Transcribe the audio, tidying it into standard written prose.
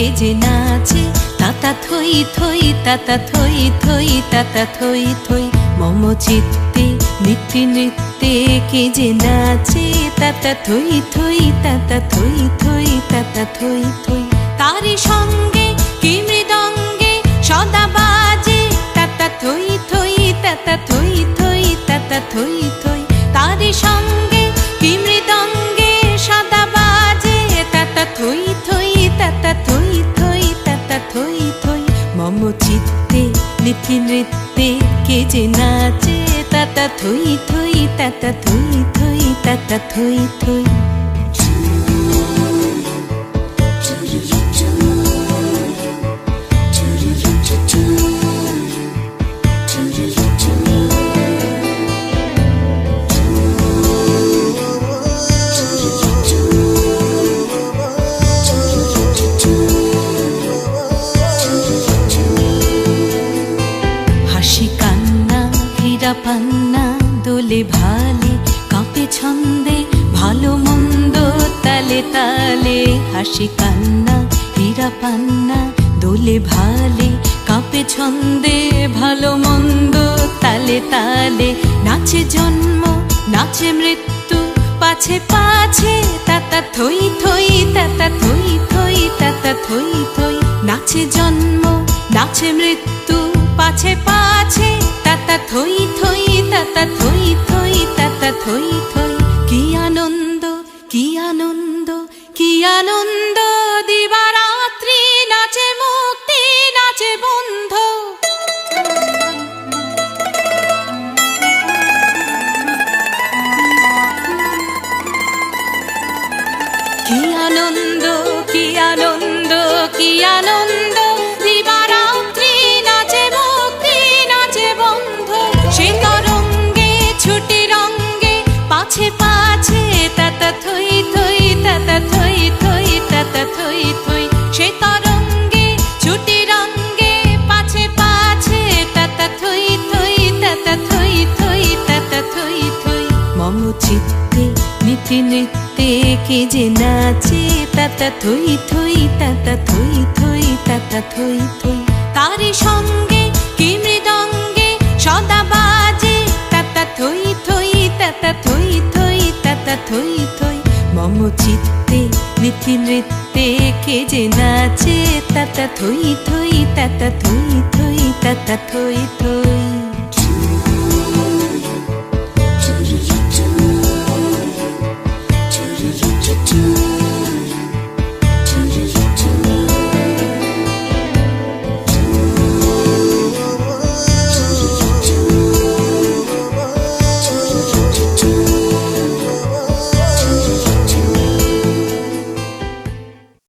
কে যে নাচে তাতা থই থই তাতা থই থই তাতা থই থই মম চিত্তে নিত্যে নৃত্যে কে যে নাচে তাতা থই থই তাতা থই থই তাতা থই থই তারি সঙ্গে কি মৃদঙ্গে সদা বাজে তাতা থই থই তাতা থই থই তাতা থই থই তারি সঙ্গে কি মৃদঙ্গে সদা বাজে তাতা থই থই তাতা থই থই তাতা থই থই মম চিত্তে নিত্যে নৃত্যে কে যে নাচে তাতা থই থই তাতা থই থই তাতা থই থই পান্না দোলে ভালে কাঁপে ছন্দে ভালো মন্দ তালে তালে হাসি কান্না হীরা পান্না দোলে ভালে কাঁপে ছন্দে ভালো মন্দ তালে তালে নাচে জন্ম নাচে মৃত্যু পাছে পাছে তাতা থই থই তাতা থই থই তাতা থই থই নাচে জন্ম নাচে মৃত্যু পাছে পাছে তাতা থই থই তাতা থই থই তাতা থই থই কি আনন্দ কি আনন্দ কি আনন্দ দিবারাত্রি নাচে মুক্তি নাচে বন্ধ কি আনন্দ কি আনন্দ কি আনন্দ দিবারাত্রি নাচে মুক্তি নাচে বন্ধ সে তরঙ্গে ছুটি রঙ্গে পাছে পাছে তাতা থই থই তাতা থই থই তাতা থই থই সে তরঙ্গে ছুটি রঙ্গে পাছে পাছে তাতা থই থই তাতা থই থই তাতা থই থই মম চিত্তে নিত্যে নৃত্যে কে যে নাচে তাতা থই থই তাতা থই থই তাতা থই থই তারি সঙ্গে কি মৃদঙ্গে সদা বাজে তাতা থই থই তাতা থই থই তাতা থই থই মম চিত্তে নিত্যে নৃত্যে কে যে নাচে তাতা থই থই তাতা থই থই তাতা থই থই